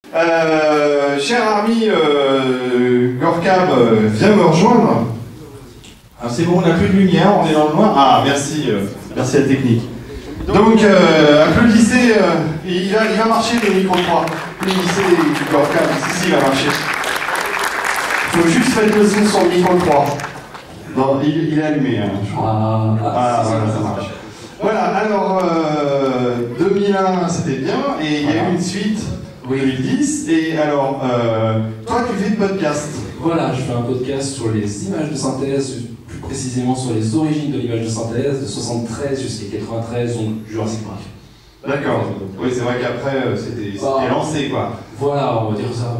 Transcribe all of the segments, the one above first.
Cher ami Gorkab vient me rejoindre. Ah, c'est bon, on n'a plus de lumière, on est dans le noir. Ah, merci, merci à la technique. Donc, applaudissez, il va marcher le micro 3. Applaudissez Gorkab, si, il va marcher. Il faut juste mettre le son sur le micro 3. Bon, il est allumé, hein, je crois. Voilà, ça marche. Voilà, alors, 2001, c'était bien, et il y a eu une suite. 2010, et alors, toi tu fais de podcast. Voilà, je fais un podcast sur les images de synthèse, plus précisément sur les origines de l'image de synthèse, de 73 jusqu'à 93, donc Jurassic Park. D'accord, oui c'est vrai qu'après c'était lancé quoi. Voilà, on va dire ça.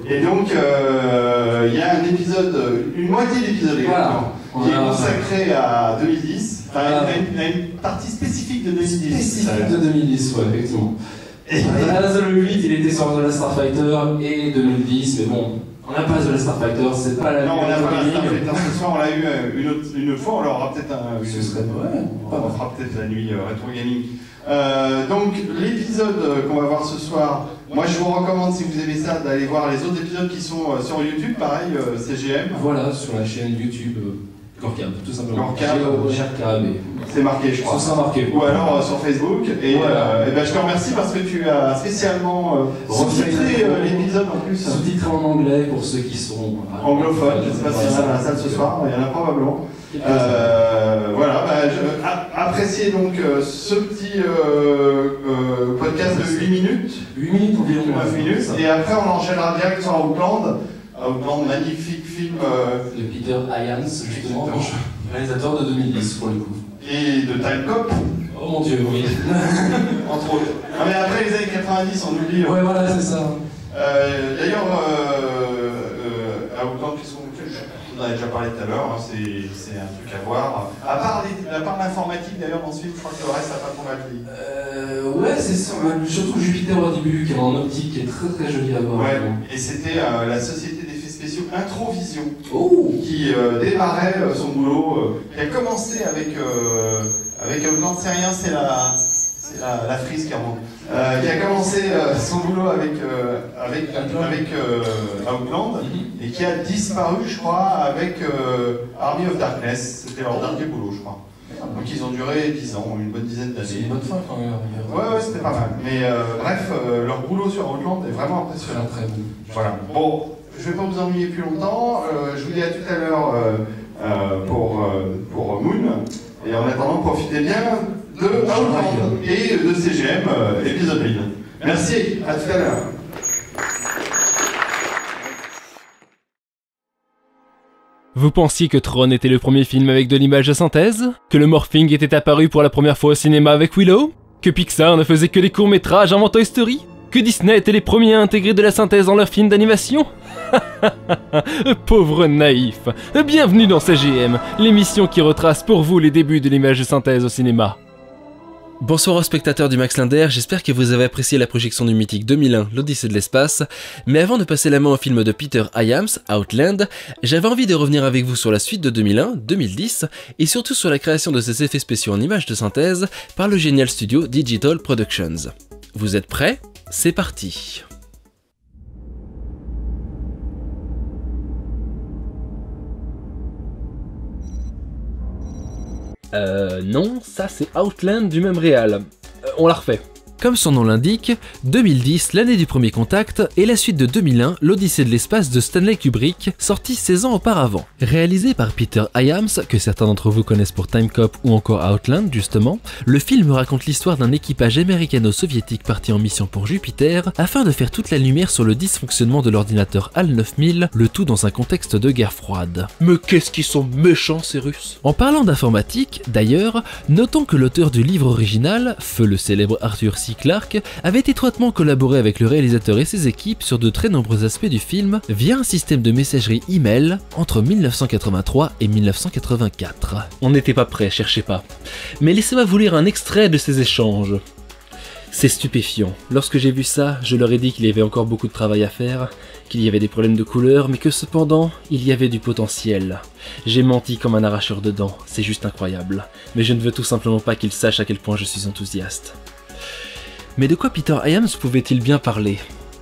Et donc, il y a un épisode, une moitié d'épisode exactement, qui est consacré à 2010, enfin à une partie spécifique de 2010. Spécifique de 2010, ouais, effectivement. Le 8 il était sur The Last Starfighter et 2010, mais bon, on n'a pas The Last Starfighter, c'est pas la non, on n'a pas The Starfighter ce soir, on l'a eu une fois, on l'aura peut-être on fera peut-être la nuit rétro gaming. Donc l'épisode qu'on va voir ce soir, moi je vous recommande si vous aimez ça d'aller voir les autres épisodes qui sont sur YouTube, pareil, CGM. Voilà, sur la chaîne YouTube Gorkab, tout simplement. Gorkab, c'est marqué, je crois. Ça sera marqué. Ou alors sur Facebook. Et, voilà. Et ben, je te remercie parce que tu as spécialement sous-titré l'épisode en plus. Sous-titré en anglais pour ceux qui sont anglophones. Je ne sais pas s'il y en a dans la salle ce soir, il y en a probablement. Voilà, appréciez donc ce petit podcast de 8 minutes. 8 minutes environ. 9 minutes. Et après, on enchaînera direct sur Outland. Outland, magnifique film. De Peter Hyams, justement, réalisateur de 2010 pour le coup. Et de Time Cop. Oh mon dieu, oui. Entre autres. Ah, mais après les années 90, on oublie. Ouais, voilà, c'est ça. D'ailleurs, Outland, on en a déjà parlé tout à l'heure, hein, c'est un truc à voir. À part l'informatique, d'ailleurs, dans ce film, je crois que le reste, ça n'a pas trop mal vieilli. Ouais, c'est ça. Surtout Jupiter au début, qui est en optique, qui est très très joli à voir. Ouais, et c'était la société d'effets spéciaux Introvision qui démarrait son boulot, qui a commencé avec Outland, c'est rien, c'est la frise qui remonte. Qui a commencé son boulot avec Outland et qui a disparu, je crois, avec Army of Darkness. C'était leur dernier boulot, je crois. Donc ils ont duré 10 ans, une bonne dizaine d'années. C'est une bonne fin quand même. Ouais, c'était pas mal. Mais bref, leur boulot sur Outland est vraiment impressionnant. Très bon. Voilà. Bon, je vais pas vous ennuyer plus longtemps. Je vous dis à tout à l'heure pour Moon. Et en attendant, profitez bien de Outland et de CGM épisode 1. Merci, à tout à l'heure. Vous pensiez que Tron était le premier film avec de l'image de synthèse? Que le morphing était apparu pour la première fois au cinéma avec Willow? Que Pixar ne faisait que des courts-métrages avant Toy Story? Que Disney était les premiers à intégrer de la synthèse dans leurs films d'animation? Pauvre naïf. Bienvenue dans CGM, l'émission qui retrace pour vous les débuts de l'image de synthèse au cinéma. Bonsoir aux spectateurs du Max Linder, j'espère que vous avez apprécié la projection du mythique 2001, l'Odyssée de l'espace, mais avant de passer la main au film de Peter Hyams, Outland, j'avais envie de revenir avec vous sur la suite de 2001, 2010, et surtout sur la création de ces effets spéciaux en images de synthèse par le génial studio Digital Productions. Vous êtes prêts? C'est parti! Non, ça c'est Outland du même réal. On la refait. Comme son nom l'indique, 2010, l'année du premier contact, et la suite de 2001, l'Odyssée de l'espace de Stanley Kubrick, sorti 16 ans auparavant. Réalisé par Peter Hyams, que certains d'entre vous connaissent pour Time Cop ou encore Outland justement, le film raconte l'histoire d'un équipage américano-soviétique parti en mission pour Jupiter afin de faire toute la lumière sur le dysfonctionnement de l'ordinateur HAL 9000, le tout dans un contexte de guerre froide. Mais qu'est-ce qu'ils sont méchants ces Russes! En parlant d'informatique, d'ailleurs, notons que l'auteur du livre original, feu le célèbre Arthur C. Clarke, avait étroitement collaboré avec le réalisateur et ses équipes sur de très nombreux aspects du film via un système de messagerie email entre 1983 et 1984. On n'était pas prêts, cherchez pas. Mais laissez-moi vous lire un extrait de ces échanges. C'est stupéfiant. Lorsque j'ai vu ça, je leur ai dit qu'il y avait encore beaucoup de travail à faire, qu'il y avait des problèmes de couleur, mais que cependant, il y avait du potentiel. J'ai menti comme un arracheur de dents, c'est juste incroyable. Mais je ne veux tout simplement pas qu'ils sachent à quel point je suis enthousiaste. Mais de quoi Peter Hyams pouvait-il bien parler?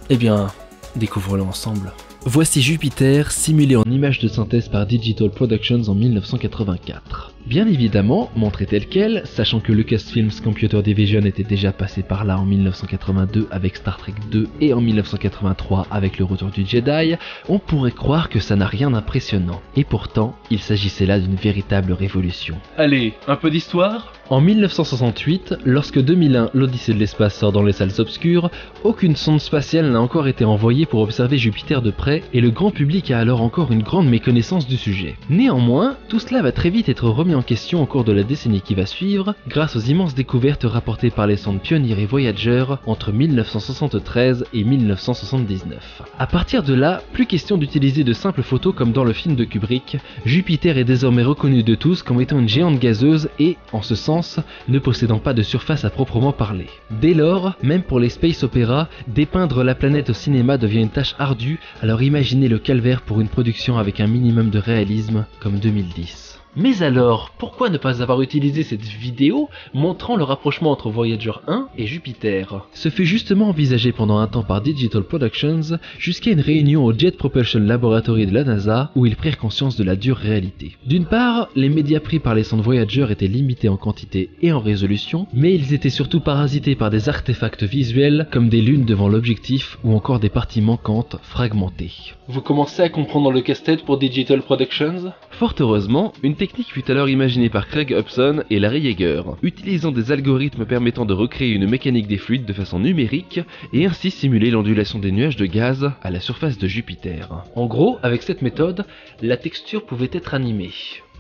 Eh bien, découvrons-le ensemble. Voici Jupiter, simulé en images de synthèse par Digital Productions en 1984. Bien évidemment, montré tel quel, sachant que Lucasfilm's Computer Division était déjà passé par là en 1982 avec Star Trek 2 et en 1983 avec Le Retour du Jedi, on pourrait croire que ça n'a rien d'impressionnant. Et pourtant, il s'agissait là d'une véritable révolution. Allez, un peu d'histoire ? En 1968, lorsque 2001 l'Odyssée de l'espace sort dans les salles obscures, aucune sonde spatiale n'a encore été envoyée pour observer Jupiter de près et le grand public a alors encore une grande méconnaissance du sujet. Néanmoins, tout cela va très vite être remis en question au cours de la décennie qui va suivre, grâce aux immenses découvertes rapportées par les sondes Pioneer et Voyager entre 1973 et 1979. À partir de là, plus question d'utiliser de simples photos comme dans le film de Kubrick, Jupiter est désormais reconnu de tous comme étant une géante gazeuse et, en ce sens, ne possédant pas de surface à proprement parler. Dès lors, même pour les space opéras, dépeindre la planète au cinéma devient une tâche ardue, alors imaginez le calvaire pour une production avec un minimum de réalisme comme 2010. Mais alors, pourquoi ne pas avoir utilisé cette vidéo montrant le rapprochement entre Voyager 1 et Jupiter? Ce fut justement envisagé pendant un temps par Digital Productions jusqu'à une réunion au Jet Propulsion Laboratory de la NASA où ils prirent conscience de la dure réalité. D'une part, les médias pris par les sondes Voyager étaient limités en quantité et en résolution, mais ils étaient surtout parasités par des artefacts visuels comme des lunes devant l'objectif ou encore des parties manquantes fragmentées. Vous commencez à comprendre le casse-tête pour Digital Productions? Fort heureusement, une technique fut alors imaginée par Craig Hobson et Larry Yeager, utilisant des algorithmes permettant de recréer une mécanique des fluides de façon numérique et ainsi simuler l'ondulation des nuages de gaz à la surface de Jupiter. En gros, avec cette méthode, la texture pouvait être animée.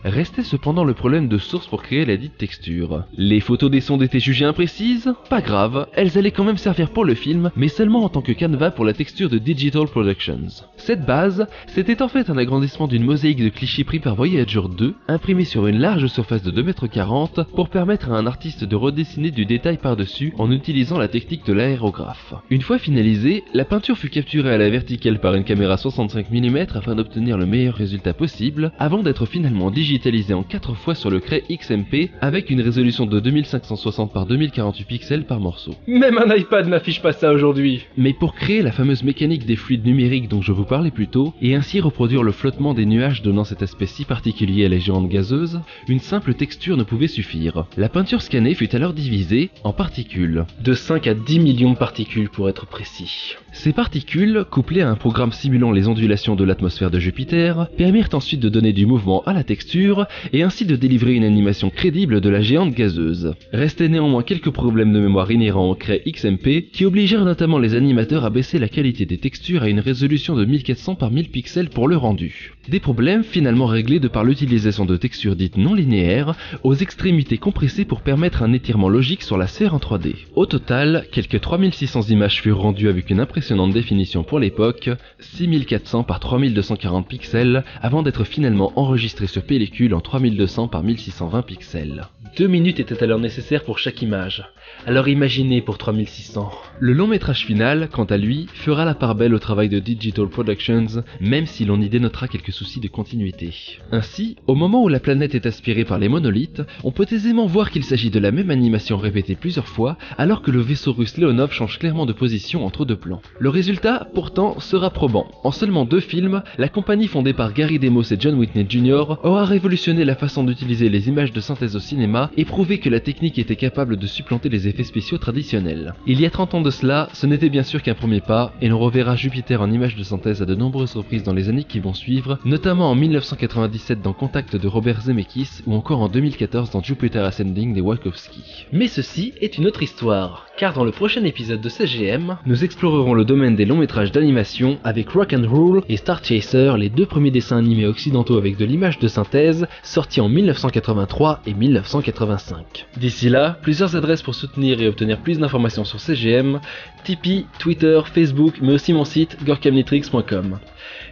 Restait cependant le problème de source pour créer la dite texture. Les photos des sondes étaient jugées imprécises? Pas grave, elles allaient quand même servir pour le film, mais seulement en tant que canevas pour la texture de Digital Productions. Cette base, c'était en fait un agrandissement d'une mosaïque de clichés pris par Voyager 2, imprimée sur une large surface de 2,40 m pour permettre à un artiste de redessiner du détail par-dessus en utilisant la technique de l'aérographe. Une fois finalisée, la peinture fut capturée à la verticale par une caméra 65 mm afin d'obtenir le meilleur résultat possible, avant d'être finalement digitalisée en 4 fois sur le craie XMP avec une résolution de 2560 par 2048 pixels par morceau. Même un iPad n'affiche pas ça aujourd'hui. Mais pour créer la fameuse mécanique des fluides numériques dont je vous parlais plus tôt, et ainsi reproduire le flottement des nuages donnant cet aspect si particulier à la géante gazeuse, une simple texture ne pouvait suffire. La peinture scannée fut alors divisée en particules. De 5 à 10 millions de particules pour être précis. Ces particules, couplées à un programme simulant les ondulations de l'atmosphère de Jupiter, permirent ensuite de donner du mouvement à la texture et ainsi de délivrer une animation crédible de la géante gazeuse. Restaient néanmoins quelques problèmes de mémoire inhérents au craie XMP qui obligèrent notamment les animateurs à baisser la qualité des textures à une résolution de 1400 par 1000 pixels pour le rendu. Des problèmes finalement réglés de par l'utilisation de textures dites non linéaires aux extrémités compressées pour permettre un étirement logique sur la sphère en 3D. Au total, quelques 3600 images furent rendues avec une impressionnante définition pour l'époque, 6400 par 3240 pixels, avant d'être finalement enregistrées sur pellicule en 3200 par 1620 pixels. 2 minutes étaient alors nécessaires pour chaque image. Alors imaginez pour 3600. Le long métrage final, quant à lui, fera la part belle au travail de Digital Productions, même si l'on y dénotera quelques soucis de continuité. Ainsi, au moment où la planète est aspirée par les monolithes, on peut aisément voir qu'il s'agit de la même animation répétée plusieurs fois, alors que le vaisseau russe Leonov change clairement de position entre deux plans. Le résultat, pourtant, sera probant. En seulement 2 films, la compagnie fondée par Gary Demos et John Whitney Jr. aura révolutionné la façon d'utiliser les images de synthèse au cinéma et prouvé que la technique était capable de supplanter les effets spéciaux traditionnels. Il y a 30 ans de cela, ce n'était bien sûr qu'un premier pas, et l'on reverra Jupiter en images de synthèse à de nombreuses reprises dans les années qui vont suivre, notamment en 1997 dans Contact de Robert Zemeckis ou encore en 2014 dans Jupiter Ascending des Wachowski. Mais ceci est une autre histoire, car dans le prochain épisode de CGM, nous explorerons le domaine des longs métrages d'animation avec Rock'n'Roll et Star Chaser, les 2 premiers dessins animés occidentaux avec de l'image de synthèse, sortis en 1983 et 1985. D'ici là, plusieurs adresses pour soutenir et obtenir plus d'informations sur CGM, Tipeee, Twitter, Facebook, mais aussi mon site gorkamnitrix.com.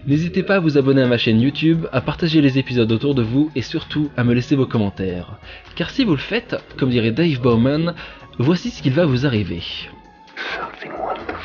N'hésitez pas à vous abonner à ma chaîne YouTube, à partager les épisodes autour de vous et surtout à me laisser vos commentaires. Car si vous le faites, comme dirait Dave Bowman, voici ce qu'il va vous arriver. Something wonderful.